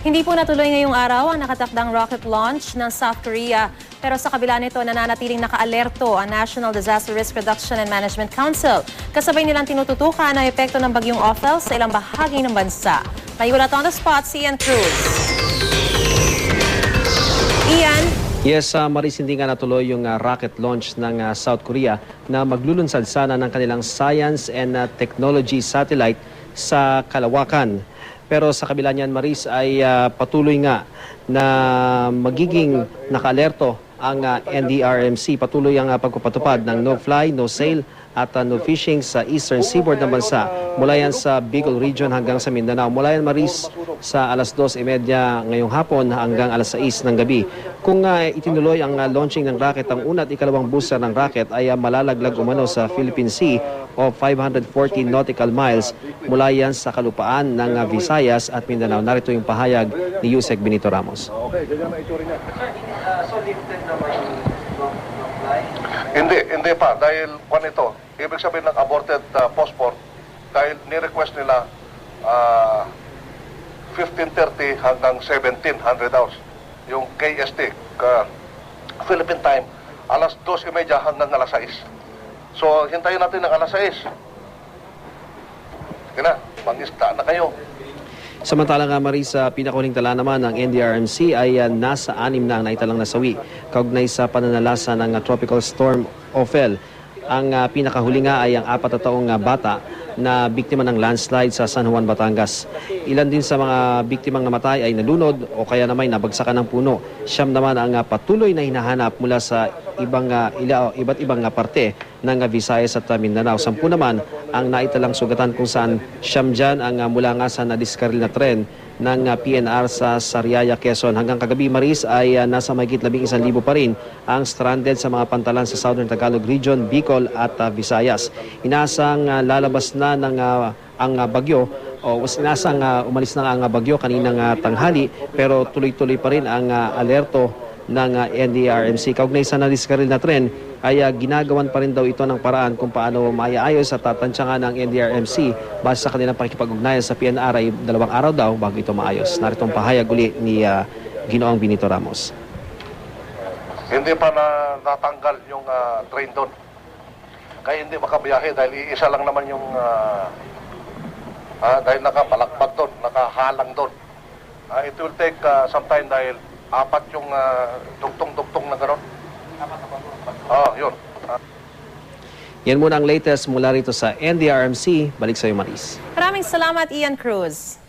Hindi po natuloy ngayong araw ang nakatakdang rocket launch ng South Korea. Pero sa kabila nito, nananatiling naka-alerto ang National Disaster Risk Reduction and Management Council. Kasabay nilang tinututukan ang epekto ng bagyong Ophel sa ilang bahagi ng bansa. May ulat on the spot si Ian Cruz. Ian? Yes, Maris, hindi nga natuloy yung rocket launch ng South Korea na maglulunsad sana ng kanilang science and technology satellite sa kalawakan. Pero sa kabila niyan, Maris, ay patuloy nga na magiging naka-alerto ang NDRMC. Patuloy ang pagpapatupad ng no-fly, no-sail at no fishing sa eastern seaboard ng bansa. Mula yan sa Bicol Region hanggang sa Mindanao. Mula yan, Maris, sa alas 2:30 ngayong hapon hanggang alas 6 ng gabi. Kung itinuloy ang launching ng rocket, ang una at ikalawang booster ng rocket ay malalaglag umano sa Philippine Sea o 540 nautical miles mula yan sa kalupaan ng Visayas at Mindanao. Narito yung pahayag ni Yusek Benito Ramos. Hindi pa, dahil kung ito, ibig sabihin ng aborted postport, dahil ni-request nila 15:30 hanggang 1700 hours, yung KST, Philippine time, alas 2:30 hanggang alas 6. So, hintayin natin ng alas 6. Sige na, mangista na kayo. Samantala nga, Maris, sa pinakahuling tala naman ng NDRMC ay nasa 6 na ang naitalang nasawi kaugnay sa pananalasa ng tropical storm Ophel. Ang pinakahuli nga ay ang 4 na taong bata na biktima ng landslide sa San Juan, Batangas. Ilan din sa mga biktimang namatay ay nalunod o kaya naman nabagsakan ng puno. Siyam naman ang patuloy na hinahanap mula sa iba't ibang parte ng Visayas at Mindanao. 10 naman ang naitalang sugatan kung saan siyam dyan ang mula nga sa nadiskaril na tren ng PNR sa Sariaya, Quezon. Hanggang kagabi, Maris, ay nasa mahigit 11,000 pa rin ang stranded sa mga pantalan sa Southern Tagalog Region, Bicol at Visayas. Inaasang lalabas na ng ang bagyo o inasang umalis na ang bagyo kaninang tanghali, pero tuloy-tuloy pa rin ang alerto ng NDRMC. Kaugnay sa nadiskaril na tren ay ginagawan pa rin daw ito ng paraan kung paano maiayos at tatansyahan ng NDRMC base sa kanilang pakikipag-ugnayan sa PNR ay 2 araw daw bago ito maayos. Narito ang pahayag uli ni Ginoong Benito Ramos. Hindi pa natanggal yung train doon. Kaya hindi makabiyahe dahil iisa lang naman yung dahil nakapalakpak doon, nakahalang doon. It will take some time dahil 4 yung dugtong-dugtong na gano'n. Yun. Yan muna ang latest mula rito sa NDRMC. Balik sa iyo, Maris. Maraming salamat, Ian Cruz.